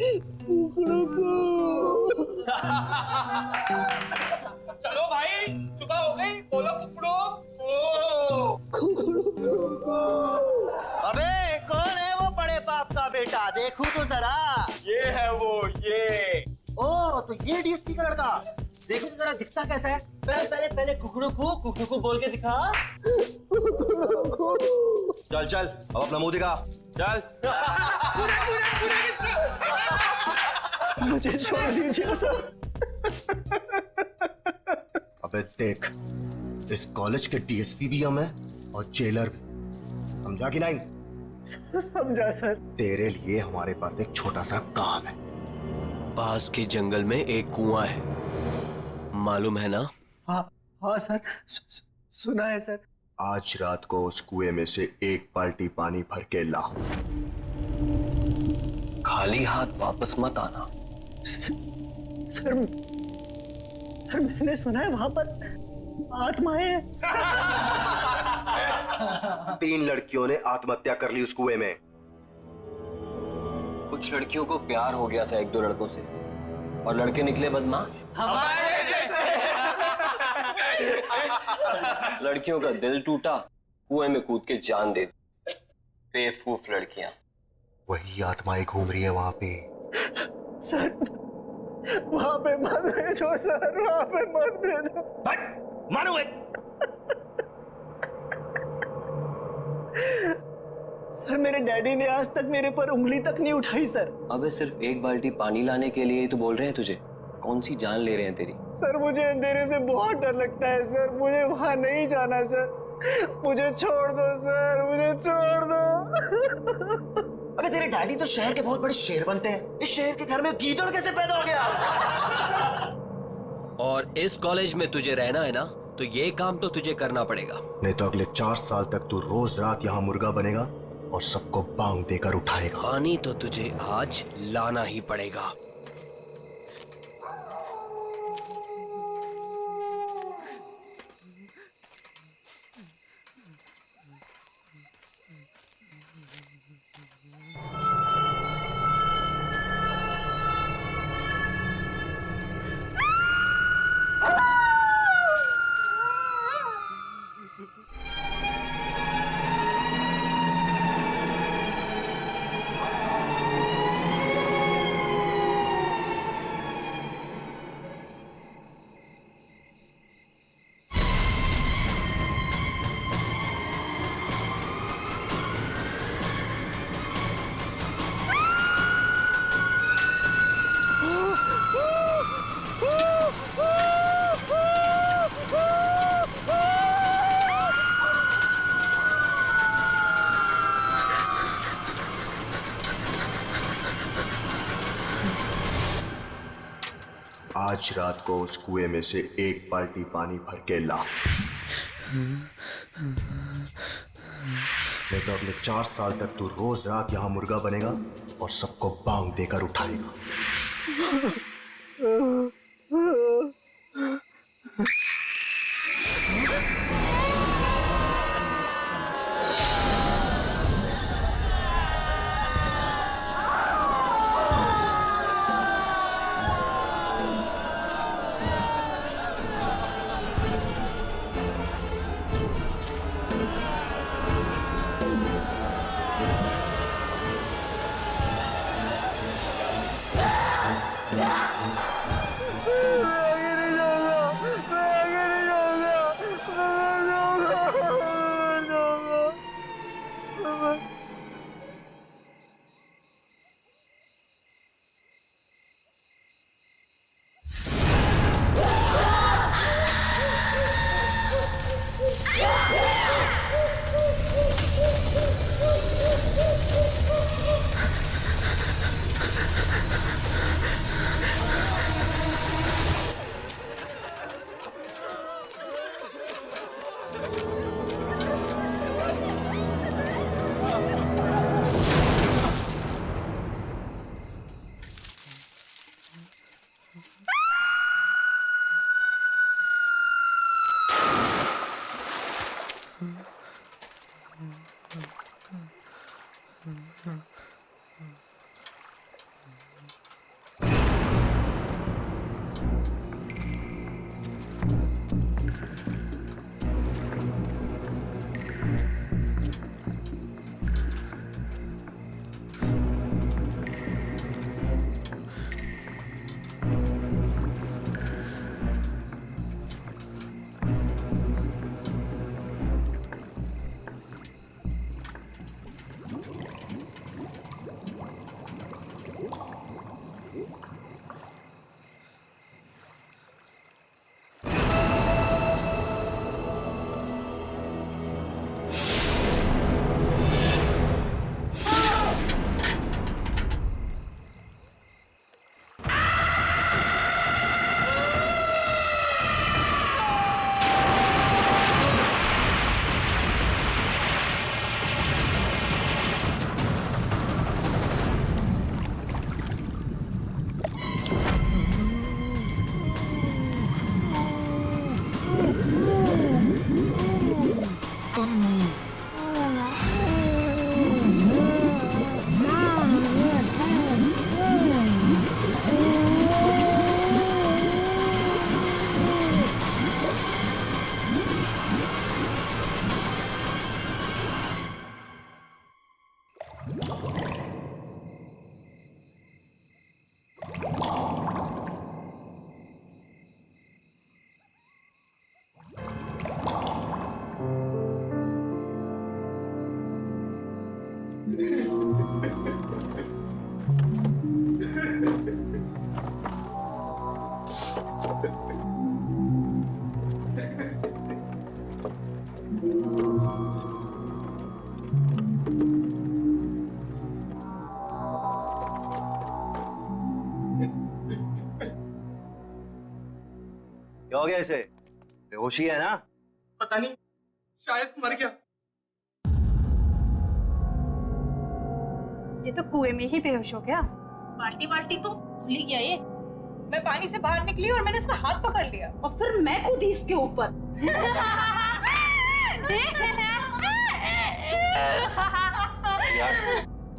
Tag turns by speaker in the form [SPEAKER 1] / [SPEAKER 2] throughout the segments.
[SPEAKER 1] कुकड़ू को।
[SPEAKER 2] चलो भाई, सुबह हो गई, बोलो कुकड़ू।
[SPEAKER 1] कुकड़ू को।
[SPEAKER 3] अबे कौन है वो बड़े बाप का बेटा, देखूं तो जरा।
[SPEAKER 2] ये है वो, ये।
[SPEAKER 3] ओ तो ये डीएसपी का लड़का, देखो तो जरा दिखता कैसा है। पहले कुकड़ू को बोल के दिखा।
[SPEAKER 4] चल चल अब अपना मुंह दिखा, चल।
[SPEAKER 1] मुझे छोड़ दीजिए सर।
[SPEAKER 4] अबे देख, इस कॉलेज के डीएसपी भी हम हैं और जेलर भी, समझा कि नहीं?
[SPEAKER 1] समझा सर।
[SPEAKER 4] तेरे लिए हमारे पास एक छोटा सा काम है।
[SPEAKER 5] पास के जंगल में एक कुआं है, मालूम है ना?
[SPEAKER 1] हाँ सर, सुना है सर।
[SPEAKER 4] आज रात को उस कुएं में से एक बाल्टी पानी भर के ला।
[SPEAKER 5] खाली हाथ वापस मत आना।
[SPEAKER 1] सर मैंने सुना है वहां पर आत्माएं हैं।
[SPEAKER 4] 3 लड़कियों ने आत्महत्या कर ली उस कुएं में।
[SPEAKER 5] कुछ लड़कियों को प्यार हो गया था 1-2 लड़कों से, और लड़के निकले बदमाश।
[SPEAKER 2] हमारे जैसे।
[SPEAKER 5] लड़कियों का दिल टूटा, कुएं में कूद के जान दे दी। बेवकूफ लड़कियां।
[SPEAKER 4] वही आत्माएं घूम रही है वहां पे।
[SPEAKER 1] सर वहां पे मत भेजो सर, वहां पे मत भेजो।
[SPEAKER 4] मानो
[SPEAKER 1] सर मेरे डैडी ने आज तक मेरे पर उंगली तक नहीं उठाई सर।
[SPEAKER 5] अबे सिर्फ एक बाल्टी पानी लाने के लिए ही तो बोल रहे हैं तुझे। कौन सी जान ले रहे हैं तेरी?
[SPEAKER 1] सर मुझे अंधेरे से बहुत डर लगता है सर, मुझे वहां नहीं जाना सर। मुझे छोड़ दो सर, मुझे छोड़ दो।
[SPEAKER 3] अबे तेरे डैडी तो शहर के बहुत बड़े शेर बनते हैं, इस शहर के घर में गीदड़ कैसे पैदा हो गया?
[SPEAKER 5] और इस कॉलेज में तुझे रहना है ना, तो ये काम तो तुझे करना पड़ेगा।
[SPEAKER 4] नहीं तो अगले 4 साल तक तू रोज रात यहाँ मुर्गा बनेगा और सबको बांग देकर उठाएगा।
[SPEAKER 5] पानी तो तुझे आज लाना ही पड़ेगा।
[SPEAKER 4] आज रात को उस कुएं में से एक बाल्टी पानी भर के ला। नहीं तो अगले 4 साल तक तू रोज रात यहाँ मुर्गा बनेगा और सबको बांग देकर उठाएगा।
[SPEAKER 3] क्या हो गया इसे? बेहोशी है ना?
[SPEAKER 2] पता नहीं, शायद मर गया।
[SPEAKER 6] ये तो कुएं में ही बेहोश हो गया।
[SPEAKER 7] बाल्टी बाल्टी तो भूल ही गया ये।
[SPEAKER 6] मैं पानी से बाहर निकली और मैंने इसका हाथ पकड़ लिया।
[SPEAKER 7] और फिर मैं कूदी इसके ऊपर।
[SPEAKER 5] यार,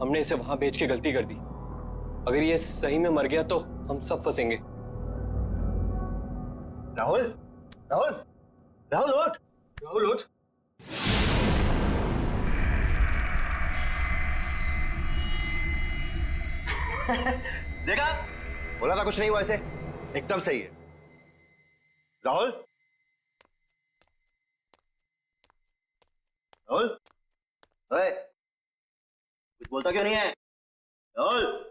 [SPEAKER 5] हमने इसे वहां भेज के गलती कर दी। अगर ये सही में मर गया तो हम सब फंसेंगे।
[SPEAKER 3] राहुल, राहुल, राहुल उठ, राहुल उठ। देखा, बोला था कुछ नहीं हुआ इसे। एकदम सही है। राहुल, राहुल, ओए, कुछ बोलता क्यों नहीं है? राहुल,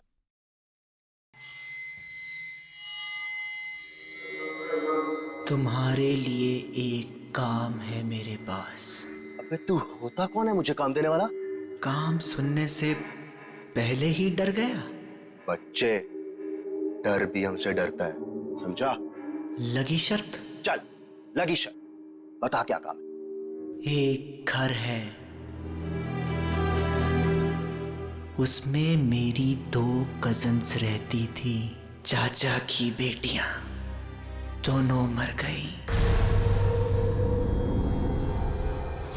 [SPEAKER 8] तुम्हारे लिए एक काम है मेरे पास।
[SPEAKER 3] अबे तू होता कौन है मुझे काम देने वाला?
[SPEAKER 8] काम सुनने से पहले ही डर गया।
[SPEAKER 3] बच्चे, डर भी हमसे डरता है, समझा?
[SPEAKER 8] लगी शर्त?
[SPEAKER 3] चल, लगी शर्त। बता क्या काम है?
[SPEAKER 8] एक घर है, उसमें मेरी 2 कजन्स रहती थी, चाचा की बेटियां। दोनों मर गई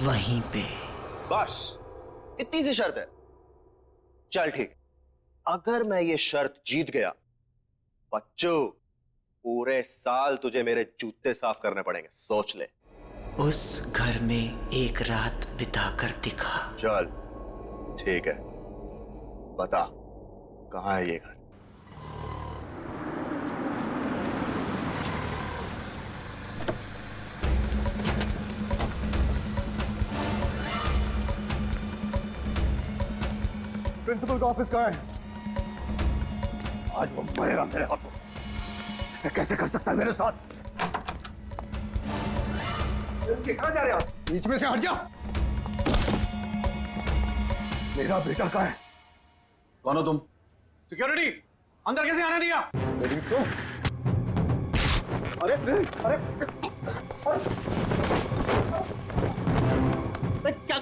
[SPEAKER 8] वहीं पे।
[SPEAKER 3] बस इतनी सी शर्त है। चल ठीक, अगर मैं ये शर्त जीत गया, बच्चों, पूरे साल तुझे मेरे जूते साफ करने पड़ेंगे, सोच ले।
[SPEAKER 8] उस घर में एक रात बिताकर दिखा।
[SPEAKER 3] चल ठीक है, बता कहां है ये घर?
[SPEAKER 1] प्रिंसिपल का ऑफिस कहाँ है? आज वो मरेगा मेरे हाथों। ऐसे कैसे कर सकता है मेरे साथ? कहाँ जा रहे हो? बीच में से हट जा। मेरा बेटा कहाँ है?
[SPEAKER 9] कौन हो तुम?
[SPEAKER 1] सिक्योरिटी, अंदर कैसे आने दिया? क्यों? अरे अरे क्या?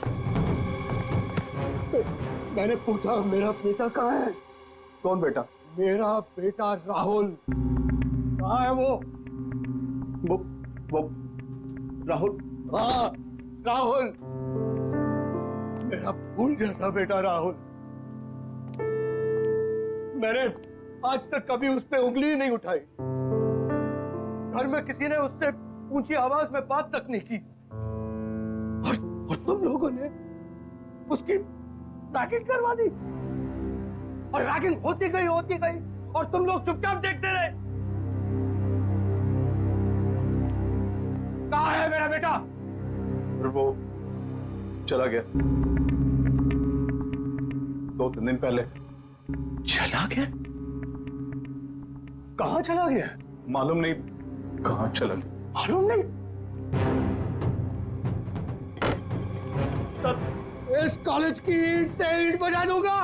[SPEAKER 1] मैंने पूछा मेरा बेटा कहाँ है?
[SPEAKER 9] कौन बेटा?
[SPEAKER 1] मेरा बेटा राहुल कहाँ है? वो राहुल, हाँ राहुल, मेरा फूल जैसा बेटा राहुल। मैंने आज तक कभी उस पे उंगली नहीं उठाई। घर में किसी ने उससे ऊंची आवाज में बात तक नहीं की। और तुम लोगों ने उसकी रैगिंग करवा दी। और रैगिंग होती गई और तुम लोग चुपचाप देखते रहे। कहाँ है मेरा बेटा?
[SPEAKER 9] वो चला गया 2-3 दिन पहले।
[SPEAKER 1] चला गया? कहाँ चला गया?
[SPEAKER 9] मालूम नहीं कहाँ चला गया।
[SPEAKER 1] मालूम नहीं? इस कॉलेज की ईंट से ईंट बजा दूंगा,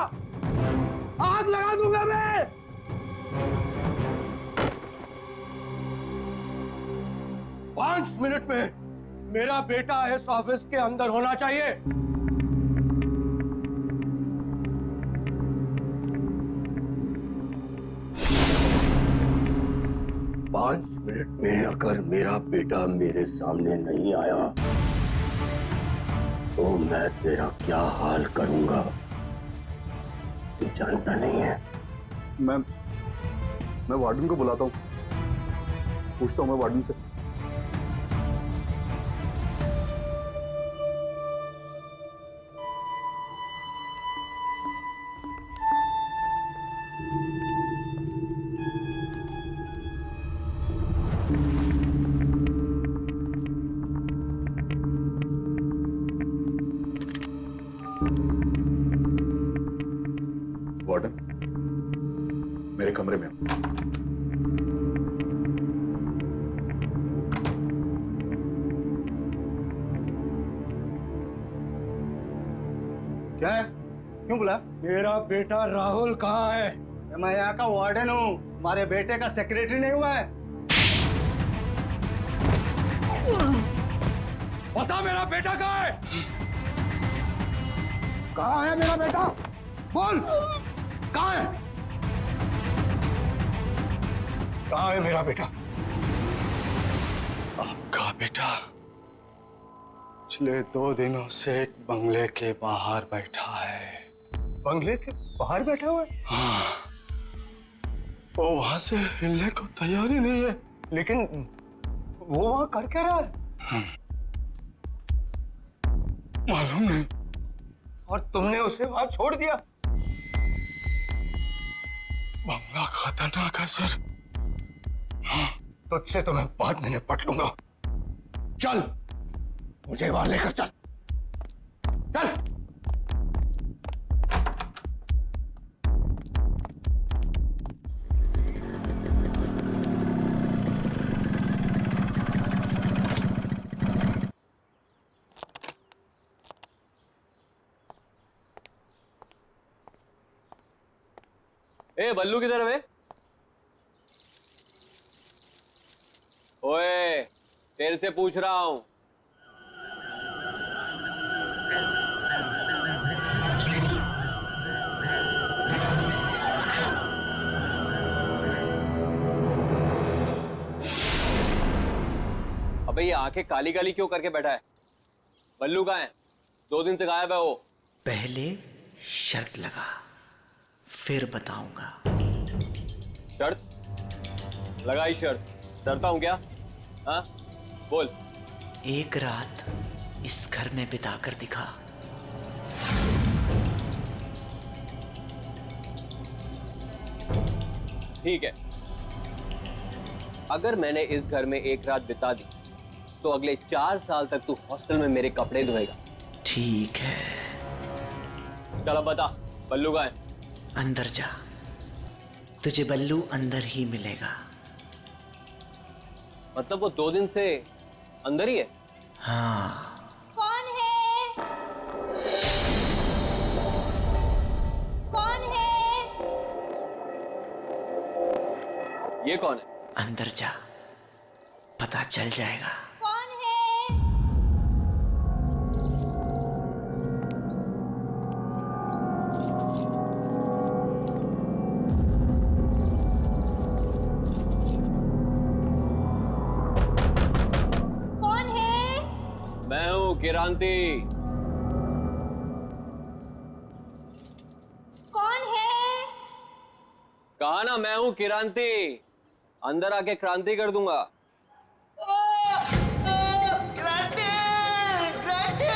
[SPEAKER 1] आग लगा दूंगा मैं। 5 मिनट में मेरा बेटा इस ऑफिस के अंदर होना चाहिए। 5 मिनट में अगर मेरा बेटा मेरे सामने नहीं आया तो मैं तेरा क्या हाल करूंगा तू जानता नहीं है।
[SPEAKER 9] मैं वार्डन को बुलाता हूँ, पूछता हूँ मैं वार्डन से। वार्डन, मेरे कमरे में आओ।
[SPEAKER 1] क्या है? क्यों बुला? मेरा बेटा राहुल कहाँ है? मैं यहाँ का वार्डन हूँ, हमारे बेटे का सेक्रेटरी नहीं हुआ है। बता मेरा बेटा कहाँ है? कहाँ है मेरा बेटा? बोल, कहाँ है? कहाँ है मेरा बेटा?
[SPEAKER 9] आपका बेटा पिछले 2 दिनों से एक बंगले के बाहर बैठा है।
[SPEAKER 1] बंगले के बाहर बैठा हुआ है?
[SPEAKER 9] हाँ, वो वहां से हिलने को तैयार ही नहीं है।
[SPEAKER 1] लेकिन वो वहां कर क्या रहा है?
[SPEAKER 9] मालूम नहीं।
[SPEAKER 1] और तुमने उसे वहां छोड़ दिया?
[SPEAKER 9] बंगला खतरनाक है सर।
[SPEAKER 1] तुझसे तो मैं बाद में निपट लूंगा। चल, मुझे वहां लेकर चल। चल।
[SPEAKER 5] ए बल्लू किधर है बे? ओए, तेरे से पूछ रहा हूं। अबे ये आंखें काली काली क्यों करके बैठा है? बल्लू कहाँ है? 2 दिन से गायब है वो।
[SPEAKER 8] पहले शर्त लगा, फिर बताऊंगा।
[SPEAKER 5] शर्त? लगाई शर्त। डरता हूं क्या? हाँ, बोल।
[SPEAKER 8] एक रात इस घर में बिताकर दिखा।
[SPEAKER 5] ठीक है, अगर मैंने इस घर में एक रात बिता दी तो अगले 4 साल तक तू हॉस्टल में मेरे कपड़े धोएगा।
[SPEAKER 8] ठीक है,
[SPEAKER 5] चल अब बता, बल्लू कहाँ है?
[SPEAKER 8] अंदर जा, तुझे बल्लू अंदर ही मिलेगा।
[SPEAKER 5] मतलब वो 2 दिन से अंदर ही है?
[SPEAKER 8] हाँ।
[SPEAKER 7] कौन है? कौन है?
[SPEAKER 5] ये कौन है?
[SPEAKER 8] अंदर जा, पता चल जाएगा।
[SPEAKER 7] कौन है? कौन है?
[SPEAKER 5] मैं हूँ किरांती।
[SPEAKER 7] कौन है?
[SPEAKER 5] कहा ना, मैं हूँ किरांती। अंदर आके क्रांति कर दूंगा।
[SPEAKER 8] क्रांति! क्रांति!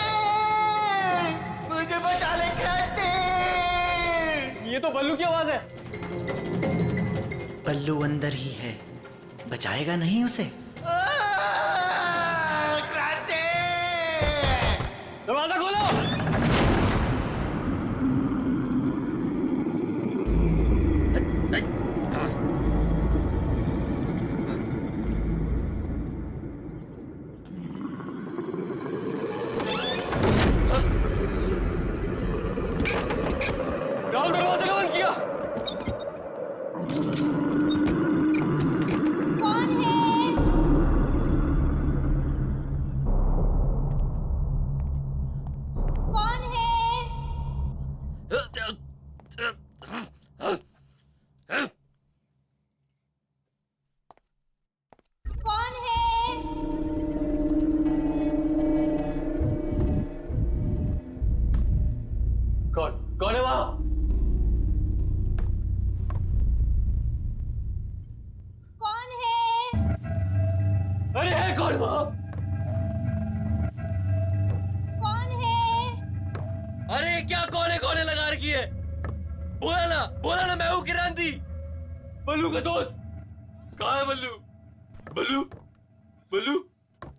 [SPEAKER 8] मुझे बचा ले क्रांति!
[SPEAKER 5] ये तो बल्लू की आवाज है।
[SPEAKER 8] बल्लू अंदर ही है, बचाएगा नहीं उसे? क्रांति!
[SPEAKER 5] दरवाजा खोलो। राहुल, दरवाजा क्यों बंद किया?
[SPEAKER 7] कौन है? कौन है? कौन है?
[SPEAKER 5] कौन है वहां?
[SPEAKER 7] कौन है?
[SPEAKER 5] अरे है कौन वहां?
[SPEAKER 7] कौन है?
[SPEAKER 5] अरे क्या कौन है लगा रखी है? बोला ना मैं हूँ किरांती, बल्लू का दोस्त। कहाँ है बल्लू? बल्लू बल्लू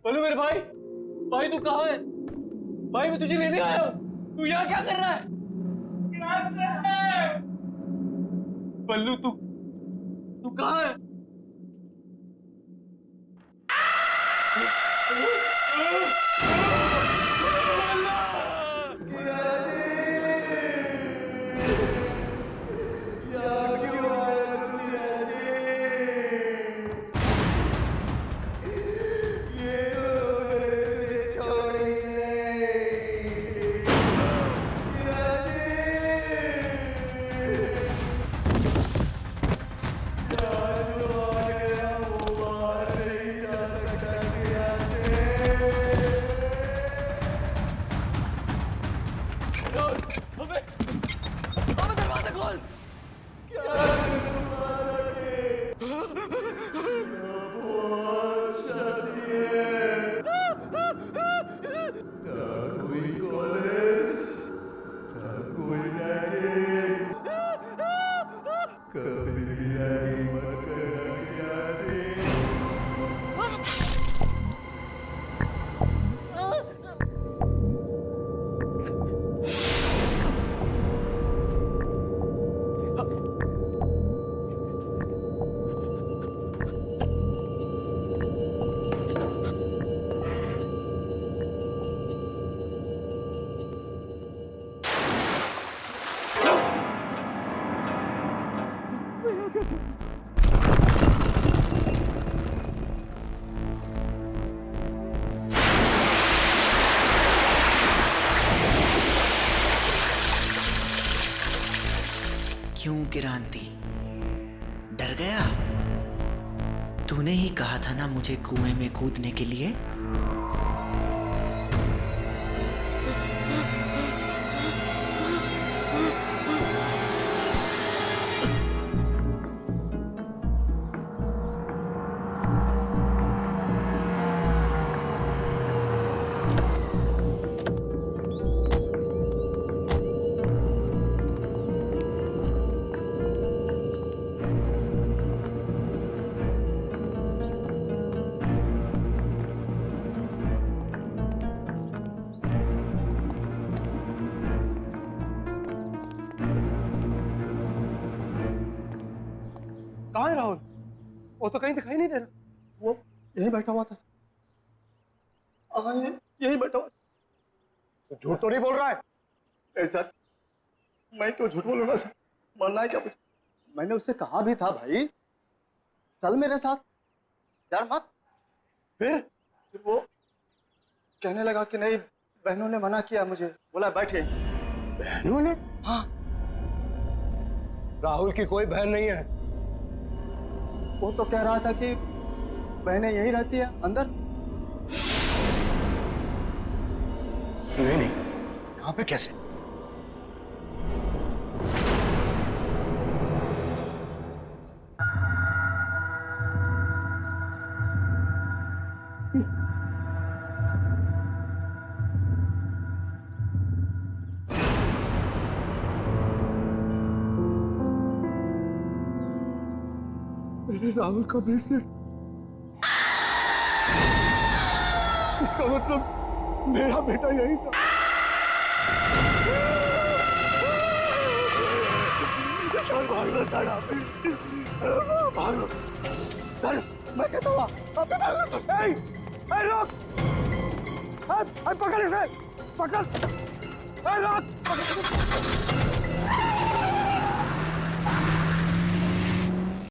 [SPEAKER 5] बल्लू मेरे भाई तू कहाँ है? भाई मैं तुझे लेने आया हूँ, तू यहाँ क्या कर रहा है? बल्लू तू कहाँ है?
[SPEAKER 8] क्यों क्रांति, डर गया? तूने ही कहा था ना मुझे कुएं में कूदने के लिए।
[SPEAKER 1] कहाँ है राहुल? वो तो कहीं दिखाई नहीं दे रहा।
[SPEAKER 9] वो यहीं बैठा हुआ था सर। हाँ, यहीं बैठा हुआ।
[SPEAKER 1] झूठ तो नहीं बोल रहा है?
[SPEAKER 9] नहीं सर, मैं क्यों झूठ बोलूंगा सर? मरना है क्या मुझे? मैंने उससे कहा भी था भाई चल मेरे साथ, यार मत। फिर वो कहने लगा कि नहीं, बहनों ने मना किया मुझे, बोला बैठे।
[SPEAKER 1] बहनों ने?
[SPEAKER 9] हाँ।
[SPEAKER 1] राहुल की कोई बहन नहीं है।
[SPEAKER 9] वो तो कह रहा था कि बहनें यही रहती है अंदर।
[SPEAKER 1] नहीं नहीं, कहाँ पे, कैसे? मेरे राहुल का ब्रेसलेट। इसका मतलब मेरा बेटा यही था। भागो साड़ा, भागो। सर, मैं कहता हूँ रोक, पकड़ इसे, पकड़, रोक।